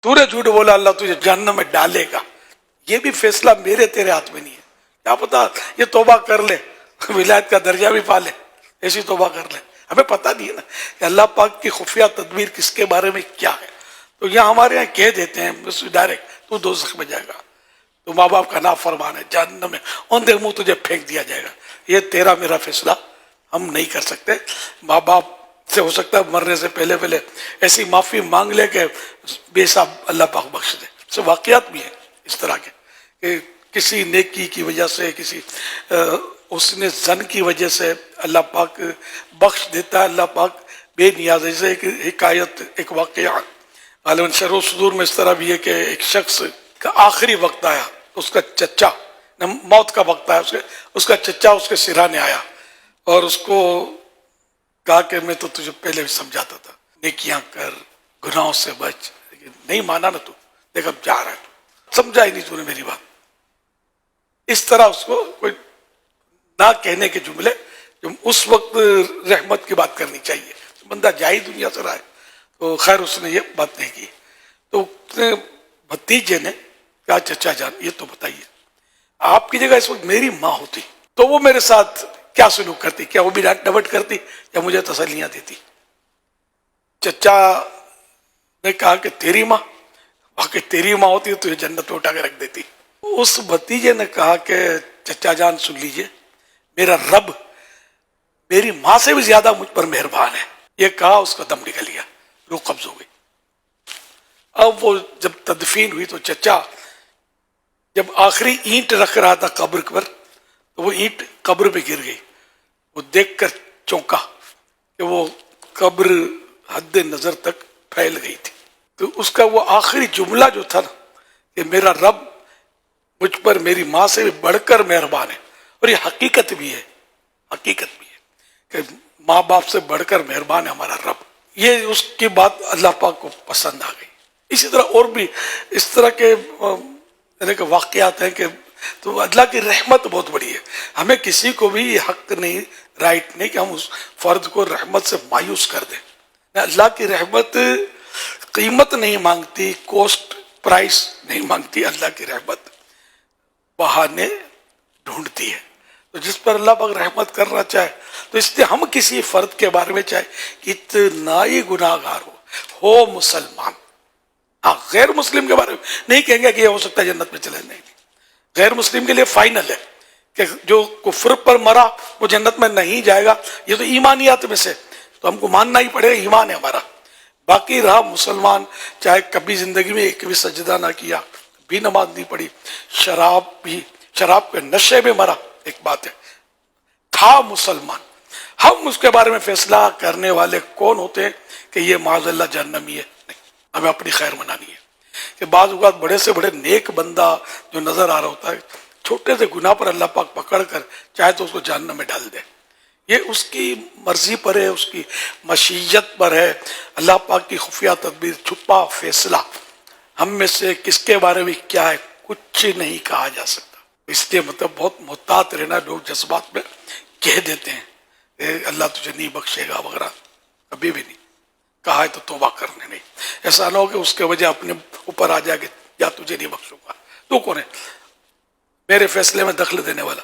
تو نے جھوٹ بولا اللہ تجھے جہنم میں ڈالے گا، یہ بھی فیصلہ میرے تیرے ہاتھ میں نہیں ہے، کیا پتا یہ توبہ کر لے ولایت کا درجہ بھی پا لے، ایسی توبہ کر لے، ہمیں پتہ نہیں ہے نا کہ اللہ پاک کی خفیہ تدبیر کس کے بارے میں کیا ہے۔ تو یہاں ہمارے یہاں کہہ دیتے ہیں بس ڈائریکٹ تو دوزخ میں جائے گا، تو ماں باپ کا نافرمان ہے، جہنم میں اوندے منہ تجھے پھینک دیا جائے گا۔ یہ تیرا میرا فیصلہ ہم نہیں کر سکتے۔ ماں باپ سے ہو سکتا ہے مرنے سے پہلے ایسی معافی مانگ لے کہ بے صاحب اللہ پاک بخش دے۔ سے واقعات بھی ہیں اس طرح کے کہ کسی نیکی کی وجہ سے، کسی حسن زن کی وجہ سے اللہ پاک بخش دیتا ہے، اللہ پاک بے نیاز ہے۔ جیسے ایک حکایت، ایک واقعہ غالباً شرح و صدور میں اس طرح بھی ہے کہ ایک شخص کا آخری وقت آیا، اس کا چچا موت کا وقت آیا، اس کا چچا اس کے سرانے آیا اور اس کو کہا کہ میں تو تجھے پہلے بھی سمجھاتا تھا، نیکیاں کر، گناہوں سے بچ، لیکن نہیں مانا نا تو، دیکھ اب جا رہا ہے تو، سمجھا ہی نہیں تو نے میری بات۔ اس طرح اس کو کوئی نہ کہنے کے جملے، جو اس وقت رحمت کی بات کرنی چاہیے، بندہ جائے دنیا سے رہا ہے، تو خیر اس نے یہ بات نہیں کی۔ تو بھتیجے نے کہا چچا جان یہ تو بتائیے، آپ کی جگہ اس وقت میری ماں ہوتی تو وہ میرے ساتھ کیا سلوک کرتی؟ کیا وہ بھی ڈانٹ ڈپٹ کرتی یا مجھے تسلیاں دیتی؟ چچا نے کہا کہ تیری ماں، واقعی تیری ماں ہوتی تو یہ جنت میں اٹھا کے رکھ دیتی۔ اس بھتیجے نے کہا کہ چچا جان سن لیجئے، میرا رب میری ماں سے بھی زیادہ مجھ پر مہربان ہے۔ یہ کہا اس کا دم نکل گیا، روح قبض ہو گئی۔ اب وہ جب تدفین ہوئی تو چچا جب آخری اینٹ رکھ رہا تھا قبر پر تو وہ اینٹ قبر پہ گر گئی، وہ دیکھ کر چونکا کہ وہ قبر حد نظر تک پھیل گئی تھی۔ تو اس کا وہ آخری جملہ جو تھا نا کہ میرا رب مجھ پر میری ماں سے بھی بڑھ کر مہربان ہے، اور یہ حقیقت بھی ہے، حقیقت بھی ہے کہ ماں باپ سے بڑھ کر مہربان ہے ہمارا رب۔ یہ اس کی بات اللہ پاک کو پسند آ گئی۔ اسی طرح اور بھی اس طرح کے واقعات ہیں کہ تو اللہ کی رحمت بہت بڑی ہے۔ ہمیں کسی کو بھی یہ حق نہیں، رائٹ نہیں کہ ہم اس فرد کو رحمت سے مایوس کر دیں۔ اللہ کی رحمت قیمت نہیں مانگتی، کوسٹ پرائس نہیں مانگتی، اللہ کی رحمت بہانے ڈھونڈتی ہے۔ تو جس پر اللہ پاک رحمت کرنا چاہے تو اس لیے ہم کسی فرد کے بارے میں چاہے کتنا ہی گناہ گار ہو مسلمان، غیر مسلم کے بارے میں نہیں کہیں گے کہ یہ ہو سکتا ہے جنت میں چلے، نہیں، غیر مسلم کے لیے فائنل ہے کہ جو کفر پر مرا وہ جنت میں نہیں جائے گا، یہ تو ایمانیات میں سے تو ہم کو ماننا ہی پڑے گا، ایمان ہے ہمارا۔ باقی رہا مسلمان، چاہے کبھی زندگی میں ایک بھی سجدہ نہ کیا، بھی نماز نہیں پڑھی، شراب کے نشے میں مرا، ایک بات ہے، تھا مسلمان، ہم اس کے بارے میں فیصلہ کرنے والے کون ہوتے ہیں کہ یہ معاذ اللہ جہنمی ہے؟ نہیں، ہمیں اپنی خیر منانی ہے کہ بعض اوقات بڑے سے بڑے نیک بندہ جو نظر آ رہا ہوتا ہے، چھوٹے سے گناہ پر اللہ پاک پکڑ کر چاہے تو اس کو جہنم میں ڈال دے، یہ اس کی مرضی پر ہے، اس کی مشیت پر ہے۔ اللہ پاک کی خفیہ تدبیر، چھپا فیصلہ ہم میں سے کس کے بارے میں کیا ہے کچھ نہیں کہا جا سکتا۔ اس لیے مطلب بہت محتاط رہنا، لوگ جذبات میں کہہ دیتے ہیں کہ اللہ تجھے نہیں بخشے گا وغیرہ، کبھی بھی نہیں کہا ہے تو توبہ کرنے نہیں۔ ایسا نہ ہو کہ اس کے وجہ اپنے اوپر آ جائے کہ یا تجھے نہیں بخشوں گا، تو کون ہے میرے فیصلے میں دخل دینے والا؟